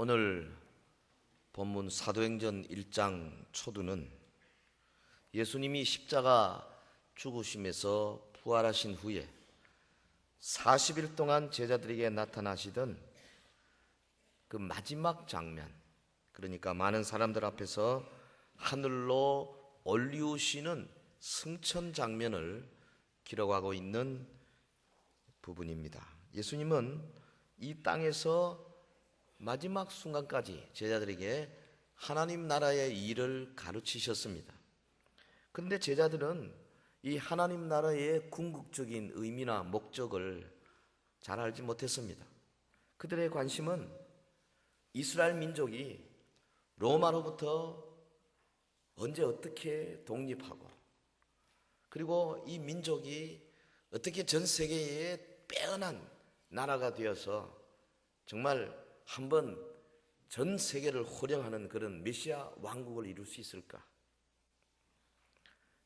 오늘 본문 사도행전 1장 초두는 예수님이 십자가 죽으심에서 부활하신 후에 40일 동안 제자들에게 나타나시던 그 마지막 장면, 그러니까 많은 사람들 앞에서 하늘로 올리우시는 승천 장면을 기록하고 있는 부분입니다. 예수님은 이 땅에서 마지막 순간까지 제자들에게 하나님 나라의 일을 가르치셨습니다. 그런데 제자들은 이 하나님 나라의 궁극적인 의미나 목적을 잘 알지 못했습니다. 그들의 관심은 이스라엘 민족이 로마로부터 언제 어떻게 독립하고, 그리고 이 민족이 어떻게 전 세계에 빼어난 나라가 되어서 정말 한번 전 세계를 호령하는 그런 메시아 왕국을 이룰 수 있을까?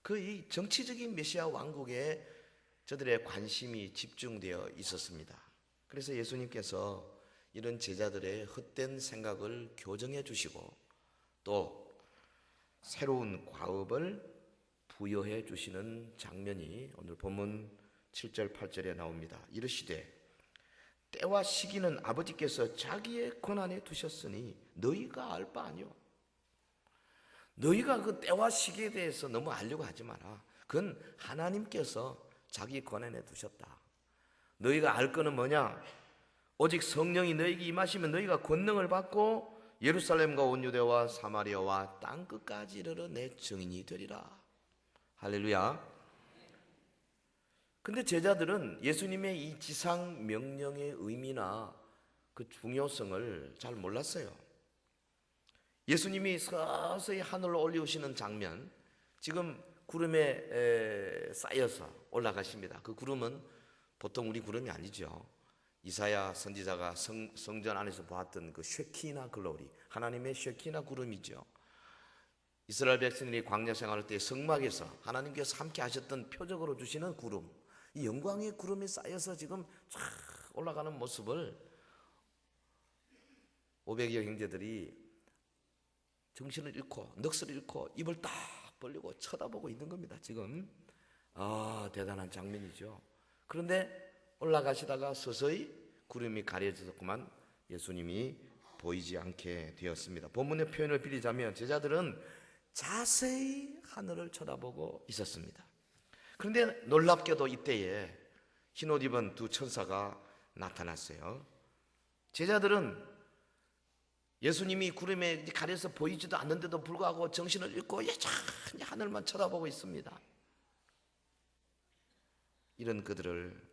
그 이 정치적인 메시아 왕국에 저들의 관심이 집중되어 있었습니다. 그래서 예수님께서 이런 제자들의 헛된 생각을 교정해 주시고 또 새로운 과업을 부여해 주시는 장면이 오늘 본문 7절 8절에 나옵니다. 이르시되 때와 시기는 아버지께서 자기의 권한에 두셨으니 너희가 알 바 아니오. 너희가 그 때와 시기에 대해서 너무 알려고 하지 마라. 그건 하나님께서 자기 권한에 두셨다. 너희가 알 거는 뭐냐? 오직 성령이 너희에게 임하시면 너희가 권능을 받고 예루살렘과 온 유대와 사마리아와 땅끝까지 이르러 내 증인이 되리라. 할렐루야. 근데 제자들은 예수님의 이 지상 명령의 의미나 그 중요성을 잘 몰랐어요. 예수님이 서서히 하늘로 올리우시는 장면, 지금 구름에 쌓여서 올라가십니다. 그 구름은 보통 우리 구름이 아니죠. 이사야 선지자가 성전 안에서 보았던 그 쉐키나 글로리, 하나님의 쉐키나 구름이죠. 이스라엘 백성들이 광야 생활할 때 성막에서 하나님께서 함께 하셨던 표적으로 주시는 구름, 이 영광의 구름이 쌓여서 지금 쫙 올라가는 모습을 500여 형제들이 정신을 잃고 넋을 잃고 입을 딱 벌리고 쳐다보고 있는 겁니다. 지금 대단한 장면이죠. 그런데 올라가시다가 서서히 구름이 가려졌구만 예수님이 보이지 않게 되었습니다. 본문의 표현을 빌리자면 제자들은 자세히 하늘을 쳐다보고 있었습니다. 그런데 놀랍게도 이때에 흰옷 입은 두 천사가 나타났어요. 제자들은 예수님이 구름에 가려서 보이지도 않는데도 불구하고 정신을 잃고 여전히 하늘만 쳐다보고 있습니다. 이런 그들을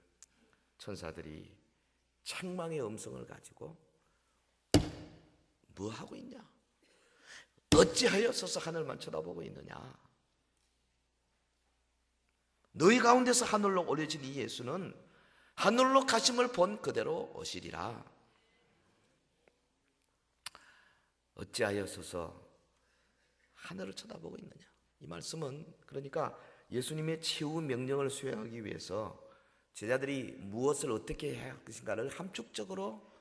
천사들이 책망의 음성을 가지고 뭐 하고 있냐? 어찌하여 서서 하늘만 쳐다보고 있느냐? 너희 가운데서 하늘로 올려진 이 예수는 하늘로 가심을 본 그대로 오시리라. 어찌하여 서서 하늘을 쳐다보고 있느냐? 이 말씀은 그러니까 예수님의 치유 명령을 수행하기 위해서 제자들이 무엇을 어떻게 해야 할 것인가를 함축적으로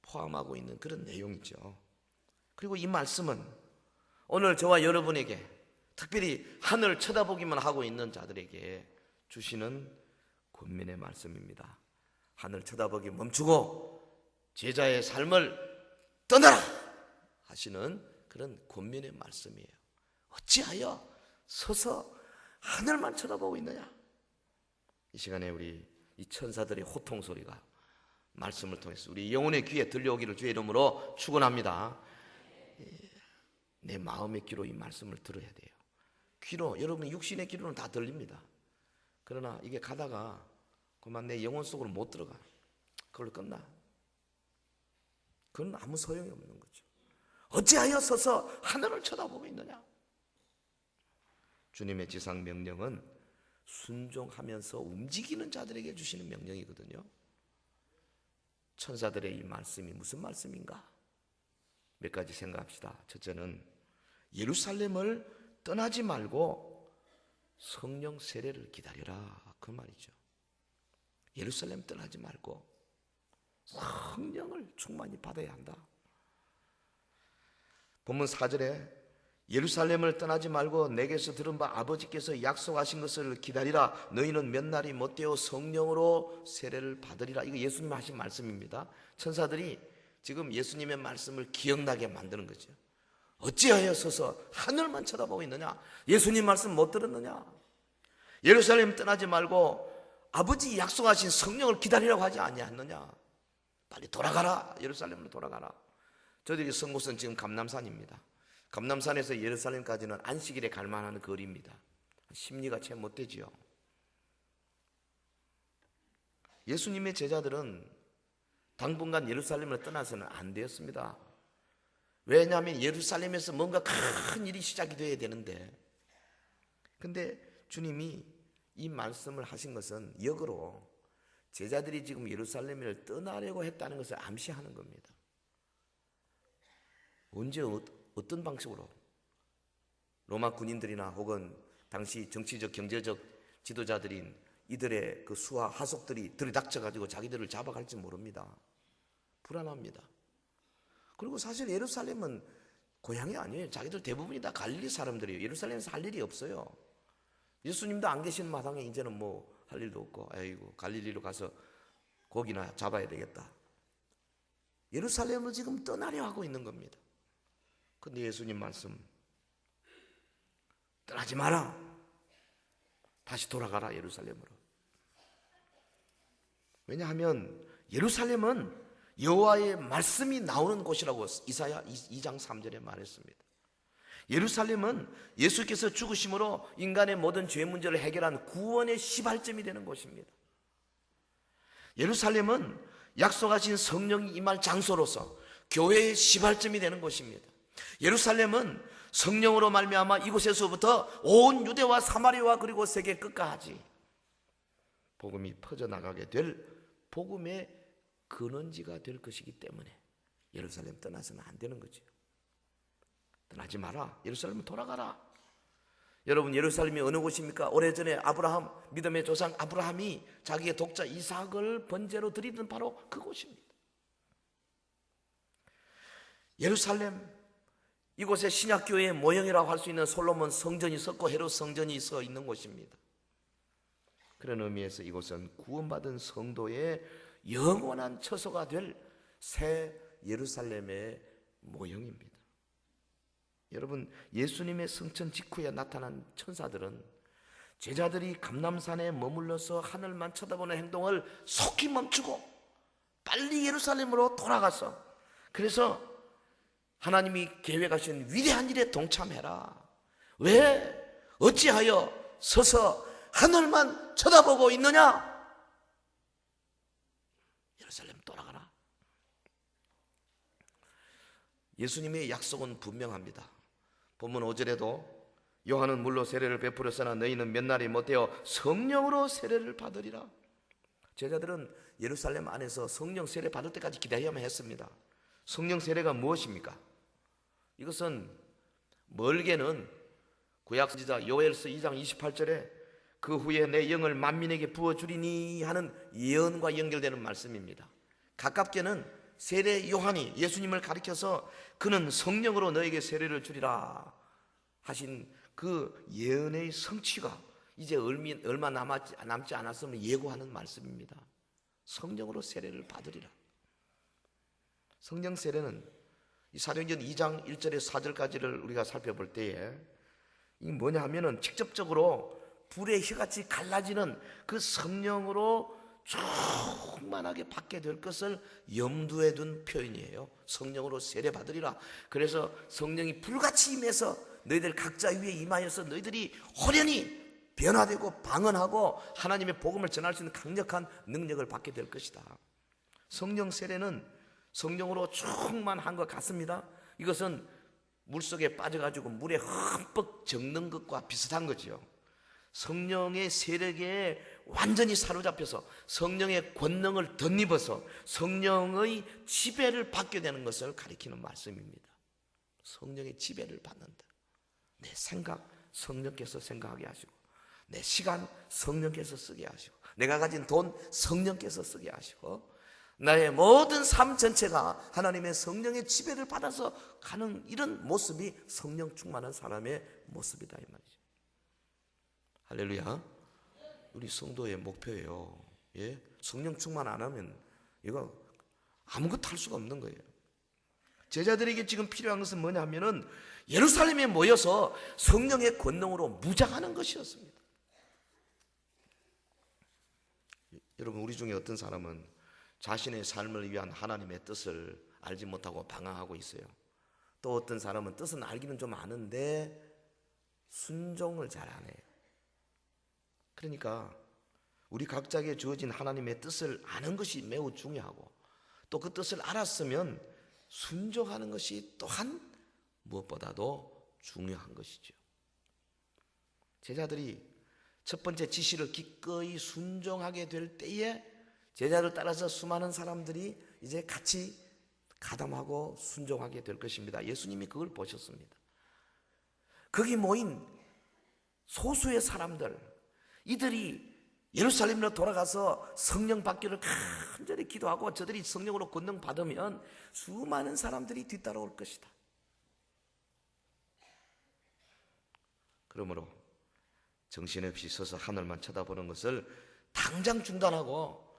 포함하고 있는 그런 내용이죠. 그리고 이 말씀은 오늘 저와 여러분에게, 특별히 하늘을 쳐다보기만 하고 있는 자들에게 주시는 권면의 말씀입니다. 하늘 쳐다보기 멈추고 제자의 삶을 떠나라 하시는 그런 권면의 말씀이에요. 어찌하여 서서 하늘만 쳐다보고 있느냐? 이 시간에 우리 이 천사들의 호통 소리가 말씀을 통해서 우리 영혼의 귀에 들려오기를 주의 이름으로 축원합니다. 내 마음의 귀로 이 말씀을 들어야 돼요. 귀로, 여러분 육신의 귀로는 다 들립니다. 그러나 이게 가다가 그만 내 영혼 속으로 못 들어가. 그걸로 끝나. 그건 아무 소용이 없는 거죠. 어찌하여 서서 하늘을 쳐다보고 있느냐? 주님의 지상 명령은 순종하면서 움직이는 자들에게 주시는 명령이거든요. 천사들의 이 말씀이 무슨 말씀인가? 몇 가지 생각합시다. 첫째는 예루살렘을 떠나지 말고 성령 세례를 기다려라, 그 말이죠. 예루살렘 떠나지 말고 성령을 충만히 받아야 한다. 본문 4절에 예루살렘을 떠나지 말고 내게서 들은 바 아버지께서 약속하신 것을 기다리라. 너희는 몇 날이 못되어 성령으로 세례를 받으리라. 이거 예수님 하신 말씀입니다. 천사들이 지금 예수님의 말씀을 기억나게 만드는 거죠. 어찌하여 서서 하늘만 쳐다보고 있느냐? 예수님 말씀 못 들었느냐? 예루살렘 떠나지 말고 아버지 약속하신 성령을 기다리라고 하지 아니했느냐? 빨리 돌아가라. 예루살렘으로 돌아가라. 저들이 선 곳은 지금 감람산입니다. 감람산에서 예루살렘까지는 안식일에 갈 만한 거리입니다. 심리가 채 못 되지요. 예수님의 제자들은 당분간 예루살렘을 떠나서는 안 되었습니다. 왜냐하면 예루살렘에서 뭔가 큰 일이 시작이 돼야 되는데, 근데 주님이 이 말씀을 하신 것은 역으로 제자들이 지금 예루살렘을 떠나려고 했다는 것을 암시하는 겁니다. 언제 어떤 방식으로? 로마 군인들이나 혹은 당시 정치적 경제적 지도자들인 이들의 그 수하 하속들이 들이닥쳐가지고 자기들을 잡아갈지 모릅니다. 불안합니다. 그리고 사실 예루살렘은 고향이 아니에요. 자기들 대부분이 다 갈릴리 사람들이에요. 예루살렘에서 할 일이 없어요. 예수님도 안 계신 마당에 이제는 뭐 할 일도 없고, 아이고 갈릴리로 가서 고기나 잡아야 되겠다. 예루살렘을 지금 떠나려 하고 있는 겁니다. 근데 예수님 말씀, 떠나지 마라. 다시 돌아가라 예루살렘으로. 왜냐하면 예루살렘은 여호와의 말씀이 나오는 곳이라고 이사야 2장 3절에 말했습니다. 예루살렘은 예수께서 죽으심으로 인간의 모든 죄 문제를 해결한 구원의 시발점이 되는 곳입니다. 예루살렘은 약속하신 성령이 임할 장소로서 교회의 시발점이 되는 곳입니다. 예루살렘은 성령으로 말미암아 이곳에서부터 온 유대와 사마리아와 그리고 세계 끝까지 복음이 퍼져나가게 될 복음의 근원지가 될 것이기 때문에 예루살렘 떠나서는 안 되는 거죠. 떠나지 마라. 예루살렘 돌아가라. 여러분, 예루살렘이 어느 곳입니까? 오래전에 아브라함, 믿음의 조상 아브라함이 자기의 독자 이삭을 번제로 드리던 바로 그곳입니다. 예루살렘, 이곳에 신약교회의 모형이라고 할 수 있는 솔로몬 성전이 있었고 헤롯 성전이 있어 있는 곳입니다. 그런 의미에서 이곳은 구원받은 성도의 영원한 처소가 될 새 예루살렘의 모형입니다. 여러분, 예수님의 성천 직후에 나타난 천사들은 제자들이 감람산에 머물러서 하늘만 쳐다보는 행동을 속히 멈추고 빨리 예루살렘으로 돌아가서, 그래서 하나님이 계획하신 위대한 일에 동참해라. 왜? 어찌하여 서서 하늘만 쳐다보고 있느냐? 예루살렘 돌아가라. 예수님의 약속은 분명합니다. 본문 5절에도 요한은 물로 세례를 베풀었으나 너희는 몇 날이 못되어 성령으로 세례를 받으리라. 제자들은 예루살렘 안에서 성령 세례 받을 때까지 기다려야만 했습니다. 성령 세례가 무엇입니까? 이것은 멀게는 구약 선지자 요엘서 2장 28절에 그 후에 내 영을 만민에게 부어주리니 하는 예언과 연결되는 말씀입니다. 가깝게는 세례 요한이 예수님을 가리켜서 그는 성령으로 너에게 세례를 주리라 하신 그 예언의 성취가 이제 얼마 남지 않았음을 예고하는 말씀입니다. 성령으로 세례를 받으리라. 성령 세례는 이 사도행전 2장 1절에서 4절까지를 우리가 살펴볼 때에 이게 뭐냐 하면은 직접적으로 불의 혀같이 갈라지는 그 성령으로 충만하게 받게 될 것을 염두에 둔 표현이에요. 성령으로 세례 받으리라. 그래서 성령이 불같이 임해서 너희들 각자 위에 임하여서 너희들이 호련히 변화되고 방언하고 하나님의 복음을 전할 수 있는 강력한 능력을 받게 될 것이다. 성령 세례는 성령으로 충만한 것 같습니다. 이것은 물속에 빠져가지고 물에 흠뻑 적는 것과 비슷한 거죠. 성령의 세력에 완전히 사로잡혀서 성령의 권능을 덧입어서 성령의 지배를 받게 되는 것을 가리키는 말씀입니다. 성령의 지배를 받는다. 내 생각 성령께서 생각하게 하시고, 내 시간 성령께서 쓰게 하시고, 내가 가진 돈 성령께서 쓰게 하시고, 나의 모든 삶 전체가 하나님의 성령의 지배를 받아서 가는 이런 모습이 성령 충만한 사람의 모습이다 이 말이죠. 할렐루야. 우리 성도의 목표예요. 예? 성령 충만 안 하면 이거 아무것도 할 수가 없는 거예요. 제자들에게 지금 필요한 것은 뭐냐 하면은 예루살렘에 모여서 성령의 권능으로 무장하는 것이었습니다. 여러분, 우리 중에 어떤 사람은 자신의 삶을 위한 하나님의 뜻을 알지 못하고 방황하고 있어요. 또 어떤 사람은 뜻은 알기는 좀 아는데 순종을 잘 안 해요. 그러니까 우리 각자에게 주어진 하나님의 뜻을 아는 것이 매우 중요하고, 또 그 뜻을 알았으면 순종하는 것이 또한 무엇보다도 중요한 것이죠. 제자들이 첫 번째 지시를 기꺼이 순종하게 될 때에 제자를 따라서 수많은 사람들이 이제 같이 가담하고 순종하게 될 것입니다. 예수님이 그걸 보셨습니다. 거기 모인 소수의 사람들, 이들이 예루살렘으로 돌아가서 성령 받기를 간절히 기도하고 저들이 성령으로 권능 받으면 수많은 사람들이 뒤따라올 것이다. 그러므로 정신없이 서서 하늘만 쳐다보는 것을 당장 중단하고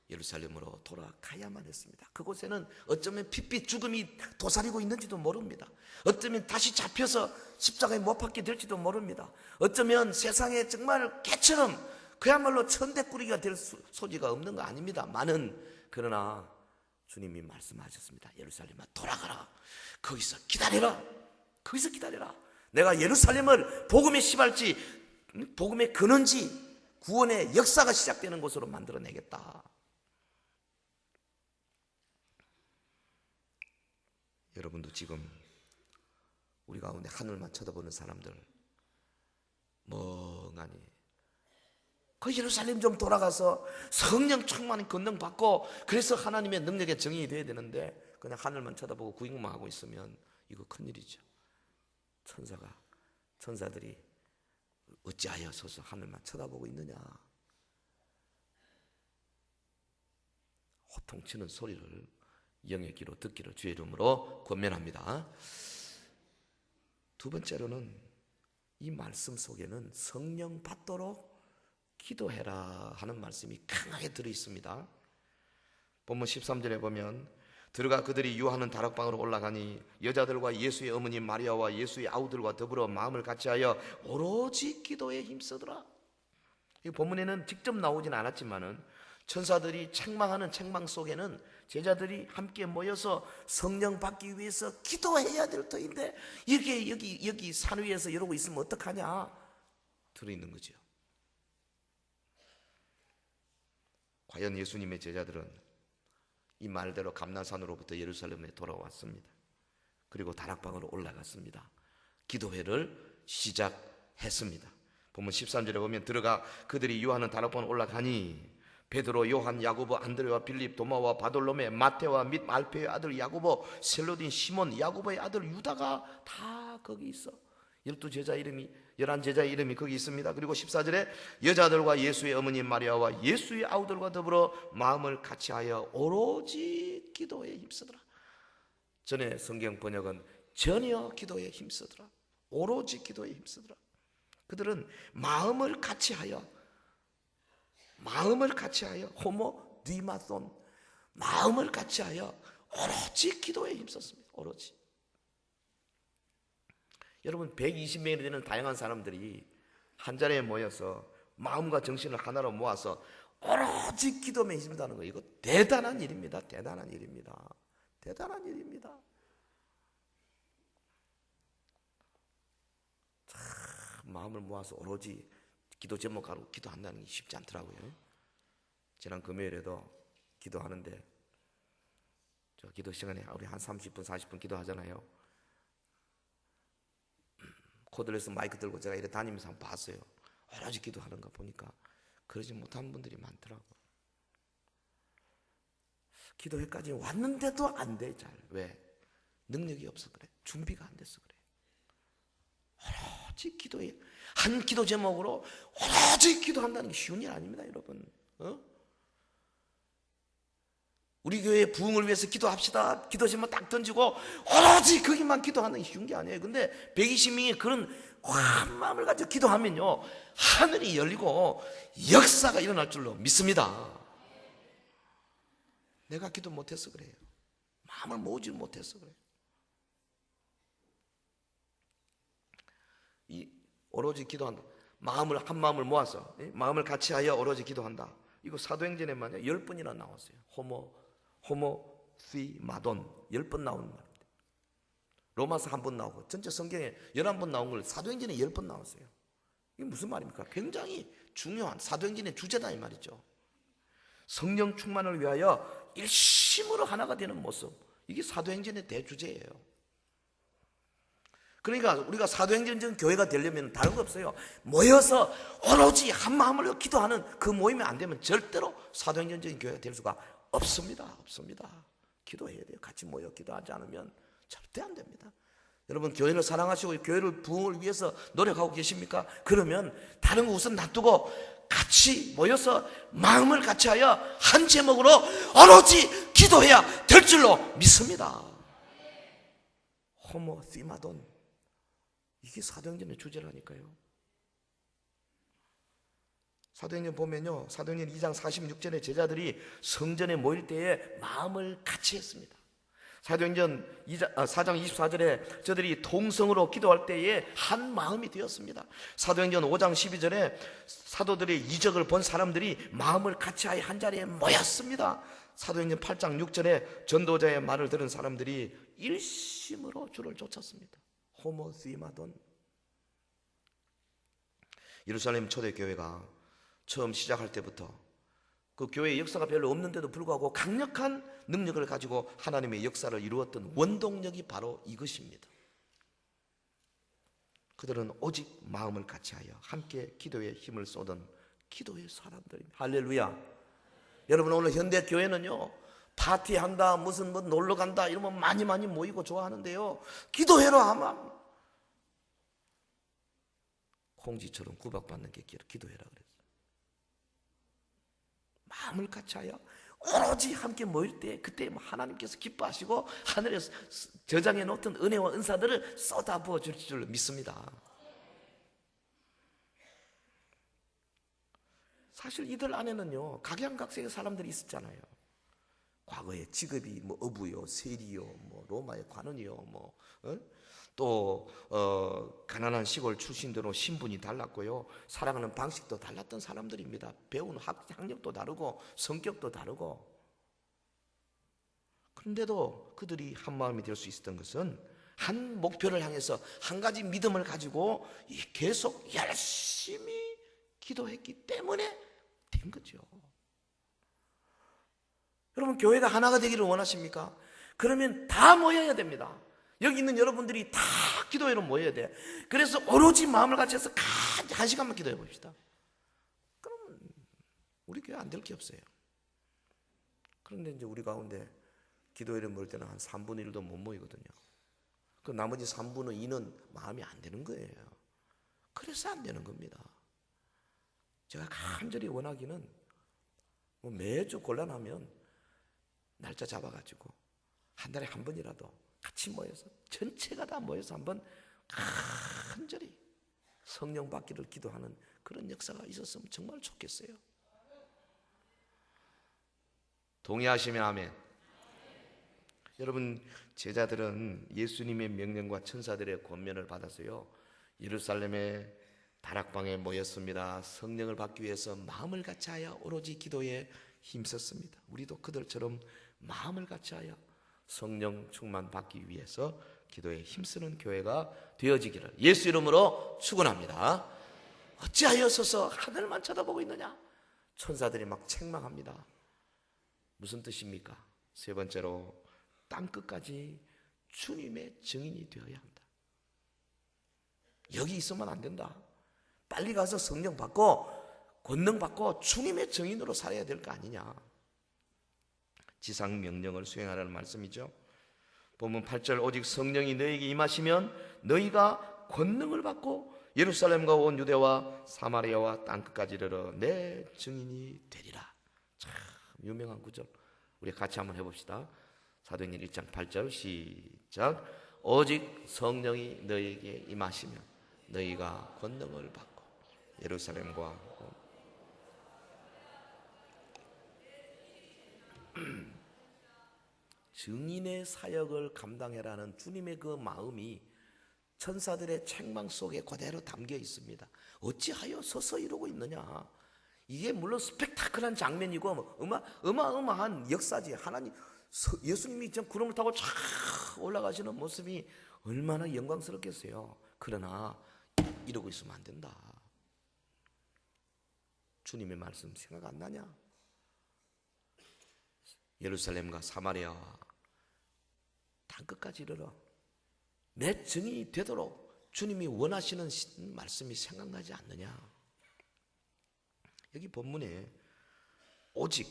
예루살렘으로 돌아가야만 했습니다. 그곳에는 어쩌면 핏빛 죽음이 도사리고 있는지도 모릅니다. 어쩌면 다시 잡혀서 십자가에 못 박게 될지도 모릅니다. 어쩌면 세상에 정말 개처럼 그야말로 천대꾸리가 될 소지가 없는 거 아닙니다. 그러나 주님이 말씀하셨습니다. 예루살렘아 돌아가라. 거기서 기다려라. 거기서 기다려라. 내가 예루살렘을 복음의 시발지, 복음의 근원지, 구원의 역사가 시작되는 곳으로 만들어내겠다. 여러분도 지금 우리 가운데 하늘만 쳐다보는 사람들 멍하니 그 예루살렘 좀 돌아가서 성령 충만한 권능 받고 그래서 하나님의 능력의 정인이 돼야 되는데 그냥 하늘만 쳐다보고 구경만 하고 있으면 이거 큰일이죠. 천사들이 어찌하여 서서 하늘만 쳐다보고 있느냐. 호통치는 소리를 영의 귀로 듣기를 주의 이름으로 권면합니다. 두 번째로는 이 말씀 속에는 성령 받도록 기도해라 하는 말씀이 강하게 들어있습니다. 본문 13절에 보면 들어가 그들이 유하는 다락방으로 올라가니 여자들과 예수의 어머니 마리아와 예수의 아우들과 더불어 마음을 같이하여 오로지 기도에 힘쓰더라. 이 본문에는 직접 나오진 않았지만은 천사들이 책망하는 책망 속에는 제자들이 함께 모여서 성령 받기 위해서 기도해야 될 터인데 이렇게 여기 산 위에서 이러고 있으면 어떡하냐 들어있는 거죠. 과연 예수님의 제자들은 이 말대로 감난산으로부터 예루살렘에 돌아왔습니다. 그리고 다락방으로 올라갔습니다. 기도회를 시작했습니다. 본문 13절에 보면 들어가 그들이 유하는 다락방으로 올라가니 베드로, 요한, 야고보, 안드레와 빌립, 도마와 바돌로메, 마테와 및 알페의 아들 야고보, 셀로딘, 시몬, 야고보의 아들 유다가 다 거기 있어. 11제자 이름이 거기 있습니다. 그리고 14절에 여자들과 예수의 어머니 마리아와 예수의 아우들과 더불어 마음을 같이하여 오로지 기도에 힘쓰더라. 전에 성경 번역은 전혀 기도에 힘쓰더라. 오로지 기도에 힘쓰더라. 그들은 마음을 같이하여 호모 디마손 마음을 같이하여 오로지 기도에 힘썼습니다. 오로지. 여러분 120명이 되는 다양한 사람들이 한 자리에 모여서 마음과 정신을 하나로 모아서 오로지 기도에 힘쓴다는 거 이거 대단한 일입니다. 대단한 일입니다. 참 마음을 모아서 오로지 기도 제목하고 기도한다는 게 쉽지 않더라고요. 지난 금요일에도 기도하는데 저 기도 시간에 우리 한 30분 40분 기도하잖아요. 코들에서 마이크 들고 제가 이렇게 다니면서 한번 봤어요. 오로지 기도하는 거 보니까 그러지 못한 분들이 많더라고요. 기도회까지 왔는데도 안 돼. 잘. 왜? 능력이 없어 그래. 준비가 안 돼서 그래. 오로지 기도해. 한 기도 제목으로 오로지 기도한다는 게 쉬운 일 아닙니다, 여러분. 우리 교회 부흥을 위해서 기도합시다. 기도 제목 딱 던지고 오로지 거기만 기도하는 게 쉬운 게 아니에요. 근데 120명이 그런 한 마음을 가지고 기도하면요, 하늘이 열리고 역사가 일어날 줄로 믿습니다. 내가 기도 못해서 그래요. 마음을 모으지 못해서 그래요. 이 오로지 기도한다. 마음을 한 마음을 모아서 마음을 같이하여 오로지 기도한다. 이거 사도행전에만요 10번이나 나왔어요. 호모시마돈 10번 나오는 말입니다. 로마서 1번 나오고 전체 성경에 11번 나온 걸 사도행전에 10번 나왔어요. 이게 무슨 말입니까? 굉장히 중요한 사도행전의 주제다 이 말이죠. 성령 충만을 위하여 일심으로 하나가 되는 모습, 이게 사도행전의 대주제예요. 그러니까 우리가 사도행전적 교회가 되려면 다른 거 없어요. 모여서 오로지 한 마음으로 기도하는 그 모임이 안 되면 절대로 사도행전적인 교회가 될 수가 없습니다. 기도해야 돼요. 같이 모여 기도하지 않으면 절대 안 됩니다. 여러분 교회를 사랑하시고 교회를 부흥을 위해서 노력하고 계십니까? 그러면 다른 거 우선 놔두고 같이 모여서 마음을 같이하여 한 제목으로 오로지 기도해야 될 줄로 믿습니다. 호모시마돈, 이게 사도행전의 주제라니까요. 사도행전 보면요, 사도행전 2장 46절에 제자들이 성전에 모일 때에 마음을 같이 했습니다. 사도행전 4장 24절에 저들이 동성으로 기도할 때에 한 마음이 되었습니다. 사도행전 5장 12절에 사도들의 이적을 본 사람들이 마음을 같이하여 한 자리에 모였습니다. 사도행전 8장 6절에 전도자의 말을 들은 사람들이 일심으로 주를 쫓았습니다. 호모시마돈. 예루살렘 초대교회가 처음 시작할 때부터 그 교회의 역사가 별로 없는데도 불구하고 강력한 능력을 가지고 하나님의 역사를 이루었던 원동력이 바로 이것입니다. 그들은 오직 마음을 같이하여 함께 기도에 힘을 쏟은 기도의 사람들입니다. 할렐루야. 여러분, 오늘 현대 교회는요, 파티한다, 무슨 뭐 놀러 간다 이러면 많이 모이고 좋아하는데요, 기도해라 하면 홍지처럼 구박받는 게 기도해라 그랬어요. 마음을 같이하여 오로지 함께 모일 때 그때 하나님께서 기뻐하시고 하늘에서 저장해 놓던 은혜와 은사들을 쏟아부어 줄 줄 믿습니다. 사실 이들 안에는요 각양각색의 사람들이 있었잖아요. 과거에 직업이 뭐 어부요, 세리요, 뭐 로마의 관원이요, 또 가난한 시골 출신들로 신분이 달랐고요, 살아가는 방식도 달랐던 사람들입니다. 배운 학력도 다르고 성격도 다르고. 그런데도 그들이 한 마음이 될 수 있었던 것은 한 목표를 향해서 한 가지 믿음을 가지고 계속 열심히 기도했기 때문에 된 거죠. 여러분, 교회가 하나가 되기를 원하십니까? 그러면 다 모여야 됩니다. 여기 있는 여러분들이 다 기도회로 모여야 돼. 그래서 오로지 마음을 같이 해서 한 시간만 기도해 봅시다. 그러면 우리 교회 안 될 게 없어요. 그런데 이제 우리 가운데 기도회를 모일 때는 한 3분의 1도 못 모이거든요. 그 나머지 3분의 2는 마음이 안 되는 거예요. 그래서 안 되는 겁니다. 제가 간절히 원하기는 매주 곤란하면 날짜 잡아가지고 한 달에 한 번이라도 같이 모여서 전체가 다 모여서 한번 간절히 성령 받기를 기도하는 그런 역사가 있었으면 정말 좋겠어요. 동의하시면 아멘. 여러분, 제자들은 예수님의 명령과 천사들의 권면을 받아서요 예루살렘의 다락방에 모였습니다. 성령을 받기 위해서 마음을 같이하여 오로지 기도에 힘썼습니다. 우리도 그들처럼 마음을 같이하여 성령 충만 받기 위해서 기도에 힘쓰는 교회가 되어지기를 예수 이름으로 축원합니다. 어찌하여서서 하늘만 쳐다보고 있느냐? 천사들이 막 책망합니다. 무슨 뜻입니까? 세 번째로 땅끝까지 주님의 증인이 되어야 한다. 여기 있으면 안 된다. 빨리 가서 성령 받고 권능 받고 주님의 증인으로 살아야 될 거 아니냐. 지상 명령을 수행하라는 말씀이죠. 본문 8절, 오직 성령이 너희에게 임하시면 너희가 권능을 받고 예루살렘과 온 유대와 사마리아와 땅끝까지 이르러 내 증인이 되리라. 참 유명한 구절. 우리 같이 한번 해봅시다. 사도행전 1장 8절 시작. 오직 성령이 너희에게 임하시면 너희가 권능을 받고 예루살렘과 증인의 사역을 감당해라는 주님의 그 마음이 천사들의 책망 속에 그대로 담겨 있습니다. 어찌하여 서서 이러고 있느냐. 이게 물론 스펙타클한 장면이고 어마어마한 역사지. 하나님, 예수님이 좀 구름을 타고 쫙 올라가시는 모습이 얼마나 영광스럽겠어요. 그러나 이러고 있으면 안 된다. 주님의 말씀 생각 안 나냐? 예루살렘과 사마리아와 땅끝까지 이르러 내 증인이 되도록 주님이 원하시는 말씀이 생각나지 않느냐? 여기 본문에 오직,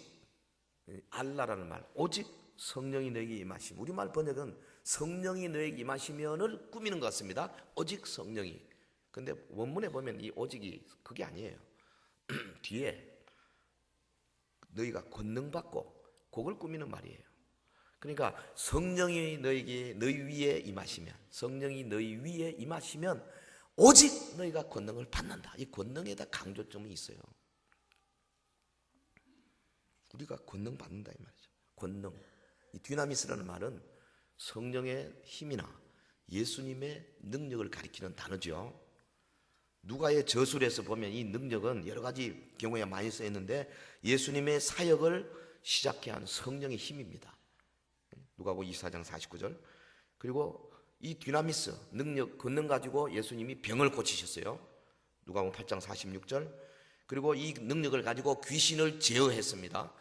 알라라는 말, 오직 성령이 너에게 임하심. 우리말 번역은 성령이 너에게 임하시면을 꾸미는 것 같습니다. 오직 성령이. 근데 원문에 보면 이 오직이 그게 아니에요. 뒤에 너희가 권능 받고 그걸 꾸미는 말이에요. 그러니까 성령이 너희 위에 임하시면, 성령이 너희 위에 임하시면 오직 너희가 권능을 받는다. 이 권능에다 강조점이 있어요. 우리가 권능 받는다 이 말이죠. 권능. 이 디나미스라는 말은 성령의 힘이나 예수님의 능력을 가리키는 단어죠. 누가의 저술에서 보면 이 능력은 여러 가지 경우에 많이 쓰였는데 예수님의 사역을 시작케 한 성령의 힘입니다. 누가복음 24장 49절. 그리고 이 디나미스 능력, 권능 가지고 예수님이 병을 고치셨어요. 누가복음 8장 46절. 그리고 이 능력을 가지고 귀신을 제어했습니다.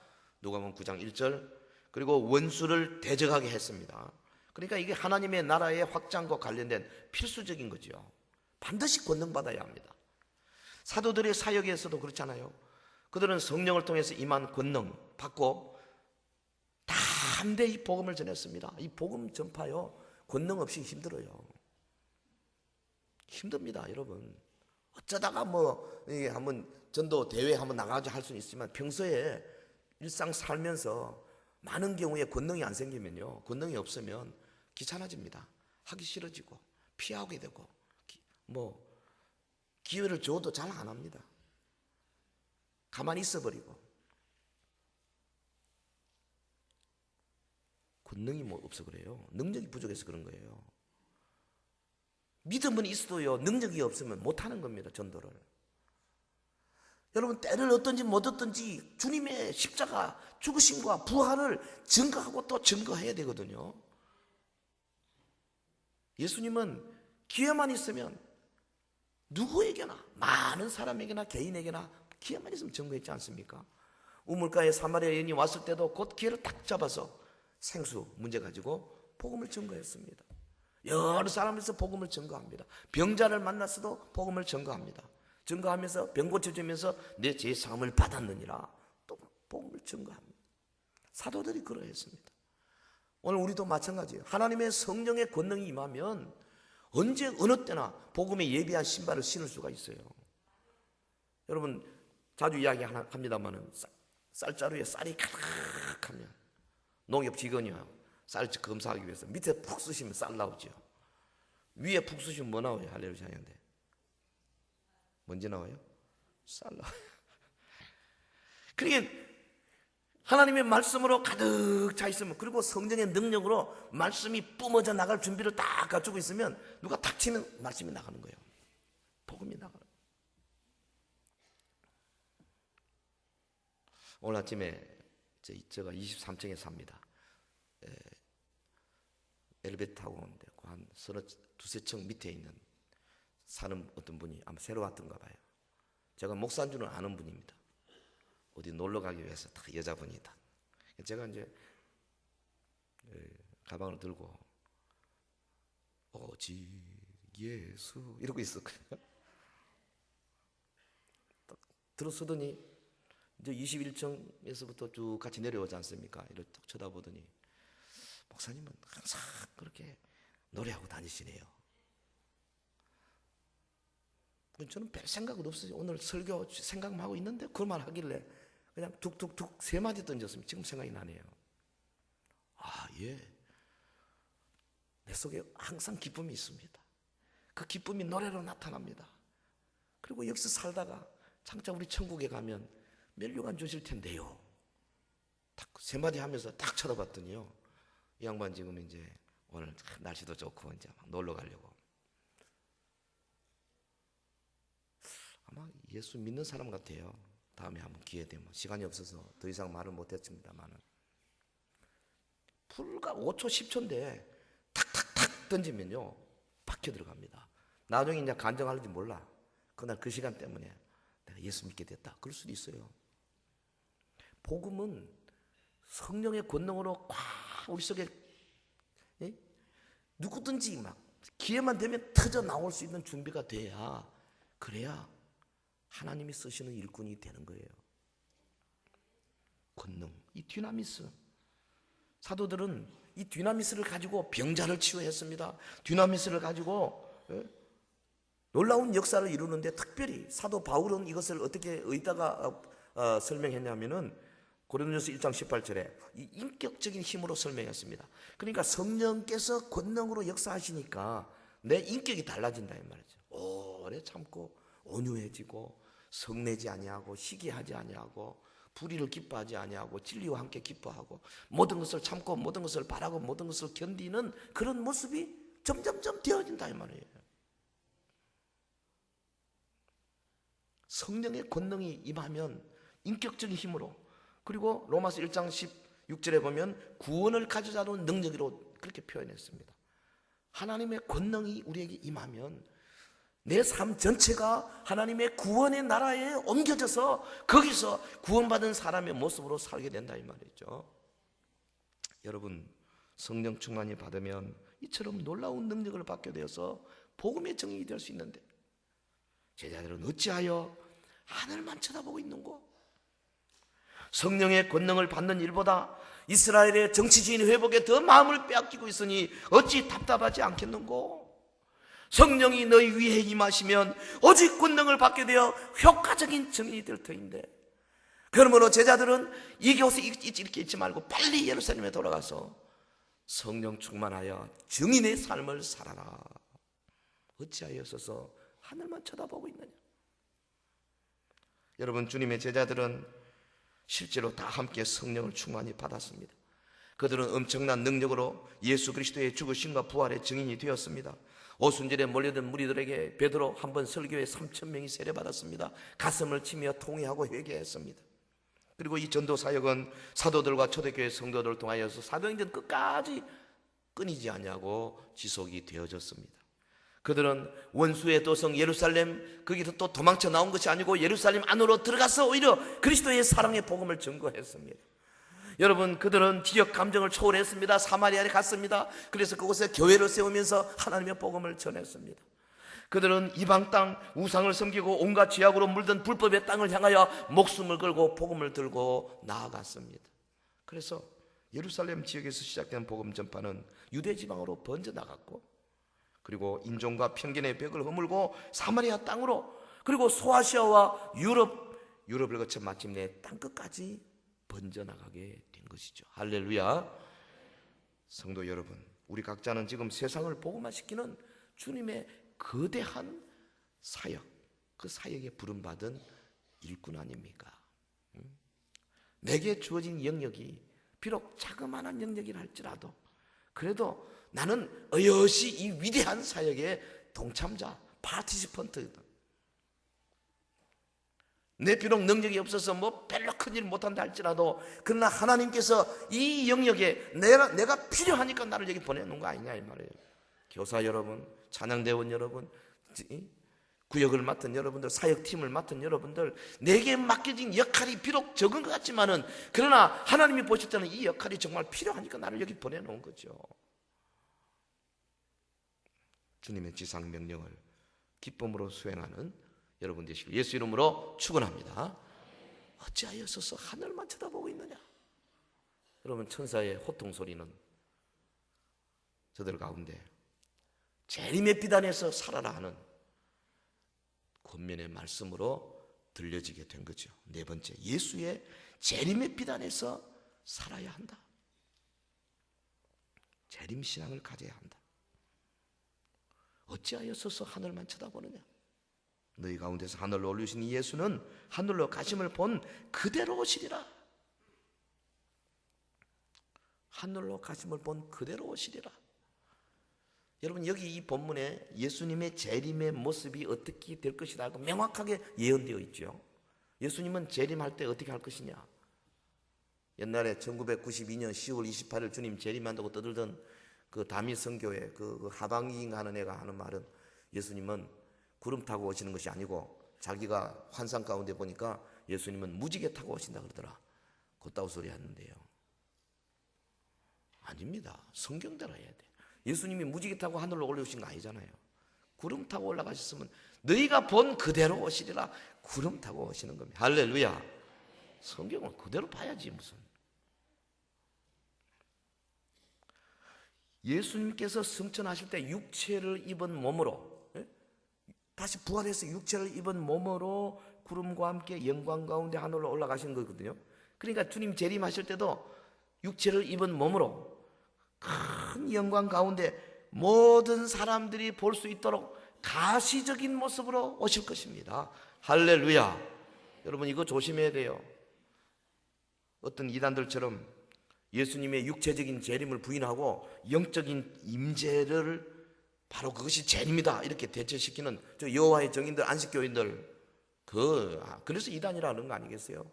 누가복음 9장 1절. 그리고 원수를 대적하게 했습니다. 그러니까 이게 하나님의 나라의 확장과 관련된 필수적인 거죠. 반드시 권능받아야 합니다. 사도들의 사역에서도 그렇잖아요. 그들은 성령을 통해서 임한 권능 받고 담대히 복음을 전했습니다. 이 복음 전파요, 권능 없이 힘들어요. 힘듭니다, 여러분. 어쩌다가 한번 전도 대회 한번 나가서 할 수는 있지만 평소에 일상 살면서 많은 경우에 권능이 안 생기면요, 권능이 없으면 귀찮아집니다. 하기 싫어지고 피하게 되고 기회를 줘도 잘 안 합니다. 가만히 있어버리고. 권능이 없어 그래요. 능력이 부족해서 그런 거예요. 믿음은 있어도요, 능력이 없으면 못하는 겁니다, 전도를. 여러분, 때를 얻든지 못 얻든지 주님의 십자가 죽으심과 부활을 증거하고 또 증거해야 되거든요. 예수님은 기회만 있으면 누구에게나, 많은 사람에게나 개인에게나 기회만 있으면 증거했지 않습니까? 우물가에 사마리아 여인이 왔을 때도 곧 기회를 딱 잡아서 생수 문제 가지고 복음을 증거했습니다. 여러 사람에서 복음을 증거합니다. 병자를 만났어도 복음을 증거합니다. 증거하면서 병 고쳐주면서 내 죄 사함을 받았느니라 또 복음을 증거합니다. 사도들이 그러했습니다. 오늘 우리도 마찬가지예요. 하나님의 성령의 권능이 임하면 언제 어느 때나 복음에 예비한 신발을 신을 수가 있어요. 여러분 자주 이야기합니다만은 쌀자루에 쌀이 가득하면 농협 직원이요, 쌀 검사하기 위해서 밑에 푹 쑤시면 쌀 나오죠. 위에 푹 쑤시면 뭐 나와요? 할렐루야 하는데 뭔지 나와요? 쌀 나와요. 그러니까 하나님의 말씀으로 가득 차 있으면, 그리고 성령의 능력으로 말씀이 뿜어져 나갈 준비를 딱 갖추고 있으면 누가 탁 치면 말씀이 나가는 거예요. 복음이 나가는 거예요. 오늘 아침에 제가 23층에 삽니다. 엘리베이터 타고 오는데 한 두세 층 밑에 있는 사는 어떤 분이 아마 새로 왔던가 봐요. 제가 목사인 줄은 아는 분입니다. 어디 놀러 가기 위해서 다 여자분이다. 제가 이제 가방을 들고 오직 예수 이러고 있었거든요. 딱 들어서더니 이제 21층에서부터 쭉 같이 내려오지 않습니까? 이렇게 딱 쳐다보더니 목사님은 항상 그렇게 노래하고 다니시네요. 저는 별 생각은 없어요. 오늘 설교 생각만 하고 있는데 그 말 하길래 그냥 툭툭툭 세 마디 던졌습니다. 지금 생각이 나네요. 예. 내 속에 항상 기쁨이 있습니다. 그 기쁨이 노래로 나타납니다. 그리고 여기서 살다가 장차 우리 천국에 가면 면류관 주실 텐데요. 딱 세 마디 하면서 딱 쳐다봤더니요, 이 양반 지금 이제 오늘 날씨도 좋고 이제 막 놀러 가려고. 아마 예수 믿는 사람 같아요. 다음에 한번 기회 되면. 시간이 없어서 더 이상 말을 못했습니다만은, 불과 5초 10초인데 탁탁탁 던지면요 박혀 들어갑니다. 나중에 이제 간증할지 몰라. 그날 그 시간 때문에 내가 예수 믿게 됐다 그럴 수도 있어요. 복음은 성령의 권능으로 꽉 우리 속에, 예? 누구든지 막 기회만 되면 터져 나올 수 있는 준비가 돼야, 그래야 하나님이 쓰시는 일꾼이 되는 거예요. 권능, 이 디나미스. 사도들은 이 디나미스를 가지고 병자를 치유했습니다. 디나미스를 가지고 놀라운 역사를 이루는데, 특별히 사도 바울은 이것을 어떻게 어디다가 설명했냐면은 고린도전서 1장 18절에 이 인격적인 힘으로 설명했습니다. 그러니까 성령께서 권능으로 역사하시니까 내 인격이 달라진다 이 말이죠. 오래 참고 온유해지고 성내지 아니하고 시기하지 아니하고 불의를 기뻐하지 아니하고 진리와 함께 기뻐하고 모든 것을 참고 모든 것을 바라고 모든 것을 견디는 그런 모습이 점점점 되어진다 이 말이에요. 성령의 권능이 임하면 인격적인 힘으로, 그리고 로마서 1장 16절에 보면 구원을 가져다놓은 능력으로 그렇게 표현했습니다. 하나님의 권능이 우리에게 임하면 내 삶 전체가 하나님의 구원의 나라에 옮겨져서 거기서 구원받은 사람의 모습으로 살게 된다 이 말이죠. 여러분, 성령 충만이 받으면 이처럼 놀라운 능력을 받게 되어서 복음의 증인이 될 수 있는데, 제자들은 어찌하여 하늘만 쳐다보고 있는고? 성령의 권능을 받는 일보다 이스라엘의 정치주의 회복에 더 마음을 빼앗기고 있으니 어찌 답답하지 않겠는고? 성령이 너희 위에 임하시면 오직 권능을 받게 되어 효과적인 증인이 될 터인데, 그러므로 제자들은 이곳에 이렇게 있지 말고 빨리 예루살렘에 돌아가서 성령 충만하여 증인의 삶을 살아라. 어찌하여서서 하늘만 쳐다보고 있느냐? 여러분, 주님의 제자들은 실제로 다 함께 성령을 충만히 받았습니다. 그들은 엄청난 능력으로 예수 그리스도의 죽으심과 부활의 증인이 되었습니다. 오순절에 몰려든 무리들에게 베드로 한 번 설교에 3,000명이 세례받았습니다. 가슴을 치며 통회하고 회개했습니다. 그리고 이 전도 사역은 사도들과 초대교회 성도들을 통하여서 사도행전 끝까지 끊이지 않냐고 지속이 되어졌습니다. 그들은 원수의 도성 예루살렘, 거기서 또 도망쳐 나온 것이 아니고 예루살렘 안으로 들어가서 오히려 그리스도의 사랑의 복음을 증거했습니다. 여러분, 그들은 지역 감정을 초월했습니다. 사마리아에 갔습니다. 그래서 그곳에 교회를 세우면서 하나님의 복음을 전했습니다. 그들은 이방 땅 우상을 섬기고 온갖 죄악으로 물든 불법의 땅을 향하여 목숨을 걸고 복음을 들고 나아갔습니다. 그래서 예루살렘 지역에서 시작된 복음 전파는 유대 지방으로 번져나갔고, 그리고 인종과 편견의 벽을 허물고 사마리아 땅으로, 그리고 소아시아와 유럽을 거쳐 마침내 땅끝까지 번져나가게 된 것이죠. 할렐루야. 성도 여러분, 우리 각자는 지금 세상을 복음화시키는 주님의 거대한 사역, 그 사역에 부름받은 일꾼 아닙니까? 내게 주어진 영역이 비록 자그마한 영역이라 할지라도 그래도 나는 어여시 이 위대한 사역의 동참자, 파티시펀트다. 내 비록 능력이 없어서 별로 큰일 못한다 할지라도, 그러나 하나님께서 이 영역에 내가 필요하니까 나를 여기 보내놓은 거 아니냐 이 말이에요. 교사 여러분, 찬양대원 여러분, 구역을 맡은 여러분들, 사역팀을 맡은 여러분들, 내게 맡겨진 역할이 비록 적은 것 같지만은 그러나 하나님이 보실 때는 이 역할이 정말 필요하니까 나를 여기 보내놓은 거죠. 주님의 지상 명령을 기쁨으로 수행하는 여러분 되시길 예수 이름으로 축원합니다. 어찌하여서서 하늘만 쳐다보고 있느냐? 여러분, 천사의 호통 소리는 저들 가운데 재림의 비단에서 살아라 하는 권면의 말씀으로 들려지게 된 거죠. 네 번째, 예수의 재림의 비단에서 살아야 한다. 재림신앙을 가져야 한다. 어찌하여 서서 하늘만 쳐다보느냐? 너희 가운데서 하늘로 올리신 예수는 하늘로 가심을 본 그대로 오시리라. 하늘로 가심을 본 그대로 오시리라. 여러분, 여기 이 본문에 예수님의 재림의 모습이 어떻게 될 것이다 하고 명확하게 예언되어 있죠. 예수님은 재림할 때 어떻게 할 것이냐? 옛날에 1992년 10월 28일 주님 재림한다고 떠들던 그 다미 선교회 그 하방이인가 하는 애가 하는 말은, 예수님은 구름 타고 오시는 것이 아니고 자기가 환상 가운데 보니까 예수님은 무지개 타고 오신다 그러더라. 곧다우 소리 하는데요. 아닙니다. 성경대로 해야 돼. 예수님이 무지개 타고 하늘로 올라오신 거 아니잖아요. 구름 타고 올라가셨으면 너희가 본 그대로 오시리라. 구름 타고 오시는 겁니다. 할렐루야. 성경을 그대로 봐야지 무슨. 예수님께서 승천하실 때 육체를 입은 몸으로, 다시 부활해서 육체를 입은 몸으로 구름과 함께 영광 가운데 하늘로 올라가신 거거든요. 그러니까 주님 재림하실 때도 육체를 입은 몸으로 큰 영광 가운데 모든 사람들이 볼 수 있도록 가시적인 모습으로 오실 것입니다. 할렐루야. 여러분, 이거 조심해야 돼요. 어떤 이단들처럼 예수님의 육체적인 재림을 부인하고 영적인 임재를 바로 그것이 재림이다 이렇게 대체시키는 저 여호와의 증인들, 안식교인들, 그래서 이단이라는 거 아니겠어요?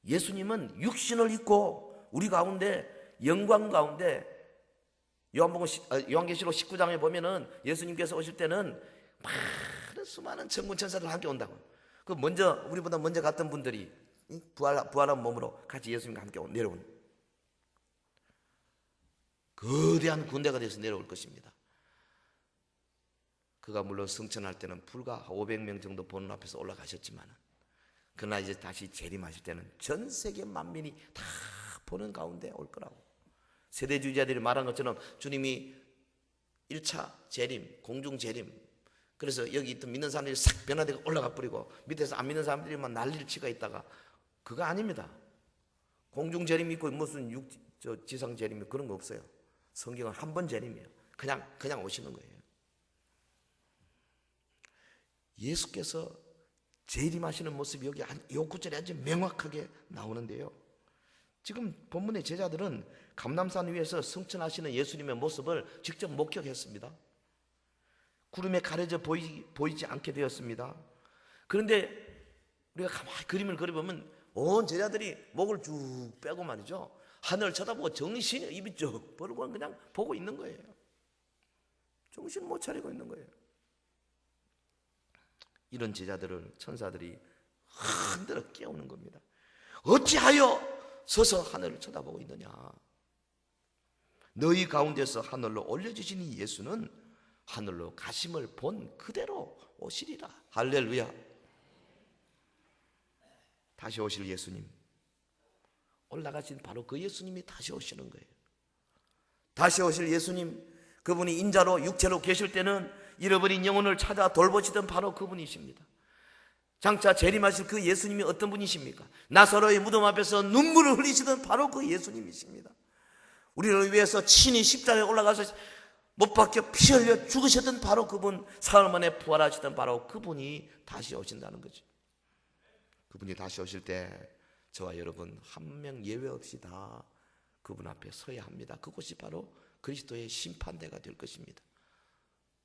예수님은 육신을 입고 우리 가운데 영광 가운데, 요한계시록 19장에 보면은 예수님께서 오실 때는 많은 수많은 천군 천사들 함께 온다고. 그 우리보다 먼저 갔던 분들이 부활한 몸으로 같이 예수님과 함께 내려온 거대한 군대가 돼서 내려올 것입니다. 그가 물론 승천할 때는 불과 500명 정도 보는 앞에서 올라가셨지만, 그러나 이제 다시 재림하실 때는 전 세계 만민이 다 보는 가운데 올 거라고. 세대주의자들이 말한 것처럼 주님이 1차 재림, 공중 재림, 그래서 여기 있던 믿는 사람들이 싹 변화되고 올라가 버리고 밑에서 안 믿는 사람들이 막 난리를 치가 있다가, 그거 아닙니다. 공중 재림이 있고 무슨 지상 재림이 그런 거 없어요. 성경은 한 번 재림이에요. 그냥 오시는 거예요. 예수께서 재림하시는 모습이 여기 요 구절에 아주 명확하게 나오는데요. 지금 본문의 제자들은 감람산 위에서 승천하시는 예수님의 모습을 직접 목격했습니다. 구름에 가려져 보이지 않게 되었습니다. 그런데 우리가 가만히 그림을 그려보면 온 제자들이 목을 쭉 빼고 말이죠, 하늘을 쳐다보고 정신이 입이 쭉 벌고 그냥 보고 있는 거예요. 정신 못 차리고 있는 거예요. 이런 제자들을 천사들이 흔들어 깨우는 겁니다. 어찌하여 서서 하늘을 쳐다보고 있느냐? 너희 가운데서 하늘로 올려주신 이 예수는 하늘로 가심을 본 그대로 오시리라. 할렐루야. 다시 오실 예수님, 올라가신 바로 그 예수님이 다시 오시는 거예요. 다시 오실 예수님, 그분이 인자로 육체로 계실 때는 잃어버린 영혼을 찾아 돌보시던 바로 그분이십니다. 장차 재림하실 그 예수님이 어떤 분이십니까? 나사로의 무덤 앞에서 눈물을 흘리시던 바로 그 예수님이십니다. 우리를 위해서 친히 십자가에 올라가서 못 박혀 피 흘려 죽으셨던 바로 그분, 사흘 만에 부활하시던 바로 그분이 다시 오신다는 거죠. 그분이 다시 오실 때 저와 여러분 한 명 예외 없이 다 그분 앞에 서야 합니다. 그곳이 바로 그리스도의 심판대가 될 것입니다.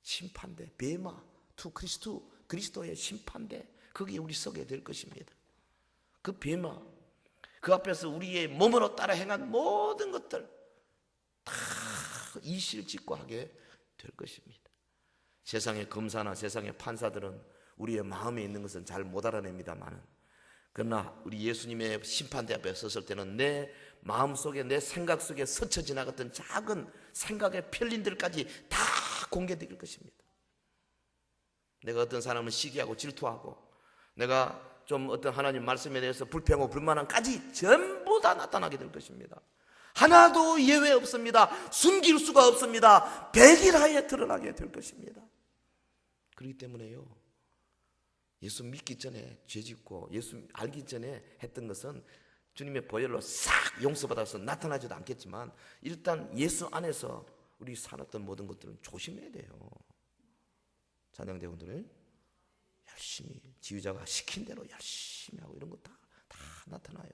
심판대, 베마 투 그리스도의 심판대, 거기에 우리 서게 될 것입니다. 그 베마, 그 앞에서 우리의 몸으로 따라 행한 모든 것들 다 이실직고 하게 될 것입니다. 세상의 검사나 세상의 판사들은 우리의 마음에 있는 것은 잘 못 알아냅니다만, 그러나 우리 예수님의 심판대 앞에 섰을 때는 내 마음속에, 내 생각 속에 스쳐 지나갔던 작은 생각의 편린들까지 다 공개될 것입니다. 내가 어떤 사람을 시기하고 질투하고, 내가 좀 어떤 하나님 말씀에 대해서 불평하고 불만함까지 전부 다 나타나게 될 것입니다. 하나도 예외 없습니다. 숨길 수가 없습니다. 백일하에 드러나게 될 것입니다. 그렇기 때문에요, 예수 믿기 전에 죄짓고 예수 알기 전에 했던 것은 주님의 보혈로 싹 용서받아서 나타나지도 않겠지만 일단 예수 안에서 우리 살았던 모든 것들은 조심해야 돼요. 찬양대원들은 열심히 지휘자가 시킨 대로 열심히 하고 이런 거 다 나타나요.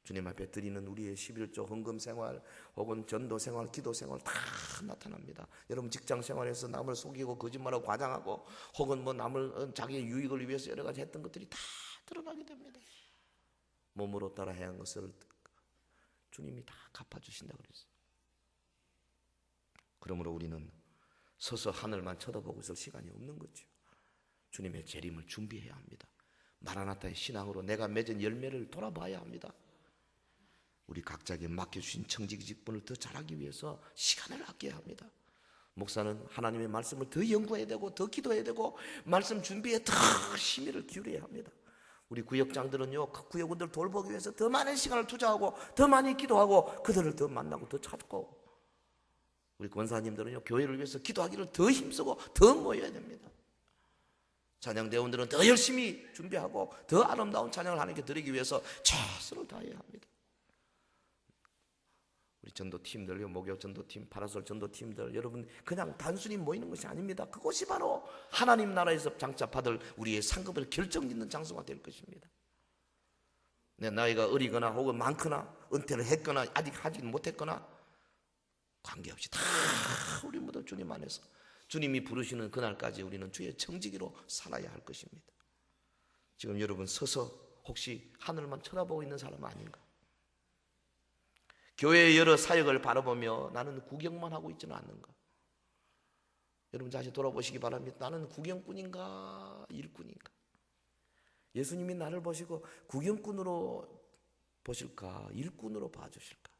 주님 앞에 드리는 우리의 11조 헌금 생활 혹은 전도 생활, 기도 생활 다 나타납니다. 여러분 직장 생활에서 남을 속이고 거짓말하고 과장하고 혹은 뭐 남을 자기의 유익을 위해서 여러 가지 했던 것들이 다 드러나게 됩니다. 몸으로 따라 행한 것을 주님이 다 갚아주신다고 그랬어요. 그러므로 우리는 서서 하늘만 쳐다보고 있을 시간이 없는 거죠. 주님의 재림을 준비해야 합니다. 마라나타의 신앙으로 내가 맺은 열매를 돌아봐야 합니다. 우리 각자에게 맡겨주신 청지기 직분을 더 잘하기 위해서 시간을 아껴야 합니다. 목사는 하나님의 말씀을 더 연구해야 되고 더 기도해야 되고 말씀 준비에 더 심의를 기울여야 합니다. 우리 구역장들은요, 그 구역원들 돌보기 위해서 더 많은 시간을 투자하고 더 많이 기도하고 그들을 더 만나고 더 찾고, 우리 권사님들은요 교회를 위해서 기도하기를 더 힘쓰고 더 모여야 됩니다. 찬양대원들은 더 열심히 준비하고 더 아름다운 찬양을 하나님께 드리기 위해서 최선을 다해야 합니다. 우리 전도팀들, 목욕 전도팀, 파라솔 전도팀들, 여러분 그냥 단순히 모이는 것이 아닙니다. 그것이 바로 하나님 나라에서 장차받을 우리의 상급을 결정짓는 장소가 될 것입니다. 내 나이가 어리거나 혹은 많거나 은퇴를 했거나 아직 하지 못했거나 관계없이 다 우리 모두 주님 안에서 주님이 부르시는 그날까지 우리는 주의 청지기로 살아야 할 것입니다. 지금 여러분 서서 혹시 하늘만 쳐다보고 있는 사람 아닌가? 교회의 여러 사역을 바라보며 나는 구경만 하고 있지는 않는가? 여러분 다시 돌아보시기 바랍니다. 나는 구경꾼인가 일꾼인가? 예수님이 나를 보시고 구경꾼으로 보실까 일꾼으로 봐주실까?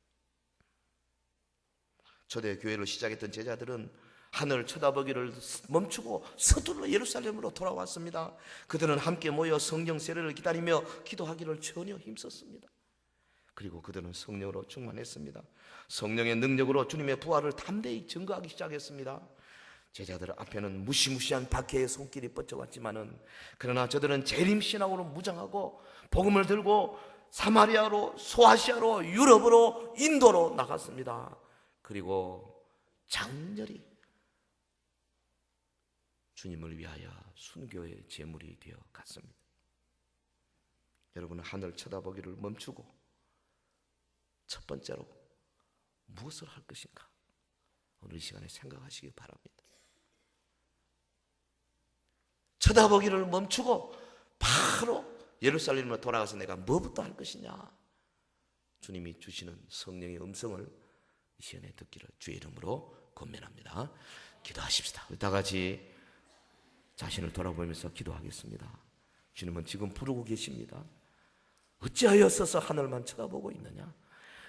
초대 교회를 시작했던 제자들은 하늘 쳐다보기를 멈추고 서둘러 예루살렘으로 돌아왔습니다. 그들은 함께 모여 성령 세례를 기다리며 기도하기를 전혀 힘썼습니다. 그리고 그들은 성령으로 충만했습니다. 성령의 능력으로 주님의 부활을 담대히 증거하기 시작했습니다. 제자들 앞에는 무시무시한 박해의 손길이 뻗쳐왔지만은 그러나 저들은 재림신앙으로 무장하고 복음을 들고 사마리아로, 소아시아로, 유럽으로, 인도로 나갔습니다. 그리고 장렬히 주님을 위하여 순교의 제물이 되어 갔습니다. 여러분은 하늘 쳐다보기를 멈추고 첫 번째로 무엇을 할 것인가? 오늘 이 시간에 생각하시기 바랍니다. 쳐다보기를 멈추고 바로 예루살렘으로 돌아가서 내가 뭐부터 할 것이냐? 주님이 주시는 성령의 음성을 이 시간에 듣기를 주의 이름으로 권면합니다. 기도하십시다. 우리 다 같이 자신을 돌아보면서 기도하겠습니다. 주님은 지금 부르고 계십니다. 어찌하여 서서 하늘만 쳐다보고 있느냐?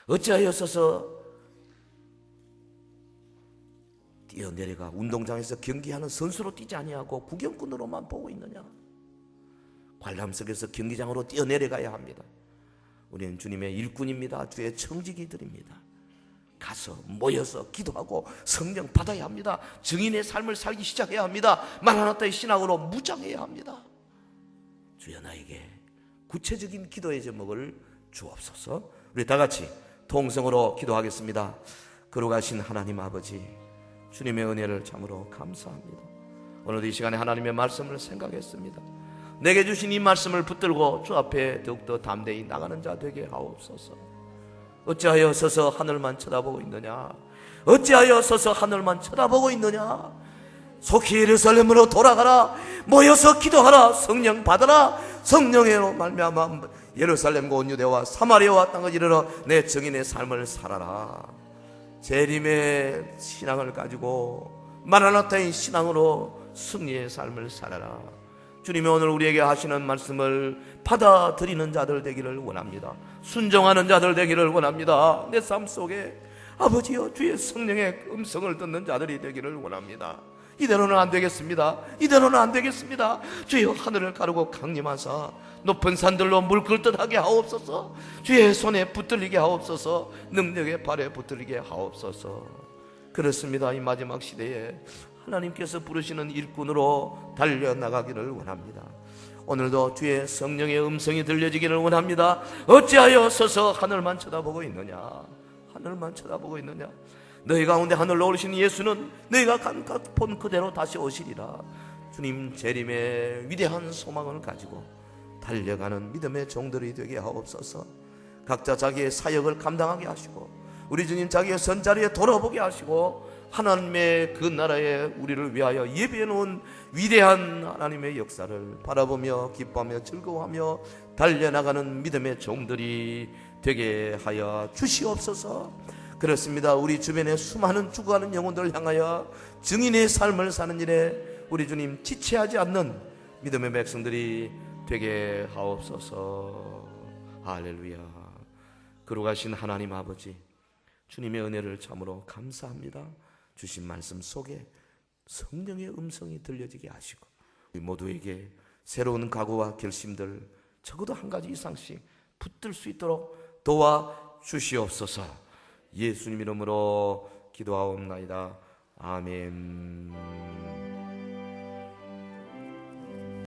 어찌하여 서서 뛰어내려가 운동장에서 경기하는 선수로 뛰지 아니하고 구경꾼으로만 보고 있느냐? 관람석에서 경기장으로 뛰어내려가야 합니다. 우리는 주님의 일꾼입니다. 주의 청지기들입니다. 가서 모여서 기도하고 성령 받아야 합니다. 증인의 삶을 살기 시작해야 합니다. 마라나타의 신앙으로 무장해야 합니다. 주여 나에게 구체적인 기도의 제목을 주옵소서. 우리 다 같이 통성으로 기도하겠습니다. 거룩하신 하나님 아버지, 주님의 은혜를 참으로 감사합니다. 오늘도 이 시간에 하나님의 말씀을 생각했습니다. 내게 주신 이 말씀을 붙들고 주 앞에 더욱더 담대히 나가는 자 되게 하옵소서. 어찌하여 서서 하늘만 쳐다보고 있느냐? 어찌하여 서서 하늘만 쳐다보고 있느냐? 속히 예루살렘으로 돌아가라. 모여서 기도하라. 성령 받아라. 성령으로 말미암아 예루살렘과 온 유대와 사마리아와 땅을 이르러 내 증인의 삶을 살아라. 재림의 신앙을 가지고 마라나타의 신앙으로 승리의 삶을 살아라. 주님이 오늘 우리에게 하시는 말씀을 받아들이는 자들 되기를 원합니다. 순종하는 자들 되기를 원합니다. 내 삶 속에 아버지여 주의 성령의 음성을 듣는 자들이 되기를 원합니다. 이대로는 안 되겠습니다. 이대로는 안 되겠습니다. 주여 하늘을 가르고 강림하사 높은 산들로 물 끓듯 하게 하옵소서. 주의 손에 붙들리게 하옵소서. 능력의 발에 붙들리게 하옵소서. 그렇습니다. 이 마지막 시대에 하나님께서 부르시는 일꾼으로 달려나가기를 원합니다. 오늘도 주의 성령의 음성이 들려지기를 원합니다. 어찌하여 서서 하늘만 쳐다보고 있느냐? 하늘만 쳐다보고 있느냐? 너희 가운데 하늘로 오르신 예수는 너희가 감각 본 그대로 다시 오시리라. 주님 재림의 위대한 소망을 가지고 달려가는 믿음의 종들이 되게 하옵소서. 각자 자기의 사역을 감당하게 하시고 우리 주님 자기의 선자리에 돌아보게 하시고 하나님의 그 나라에 우리를 위하여 예비해 놓은 위대한 하나님의 역사를 바라보며 기뻐하며 즐거워하며 달려나가는 믿음의 종들이 되게 하여 주시옵소서. 그렇습니다. 우리 주변에 수많은 죽어가는 영혼들을 향하여 증인의 삶을 사는 일에 우리 주님 지체하지 않는 믿음의 백성들이 되게 하옵소서. 할렐루야. 거룩하신 하나님 아버지, 주님의 은혜를 참으로 감사합니다. 주신 말씀 속에 성령의 음성이 들려지게 하시고 우리 모두에게 새로운 각오와 결심들 적어도 한 가지 이상씩 붙들 수 있도록 도와주시옵소서. 예수님 이름으로 기도하옵나이다. 아멘.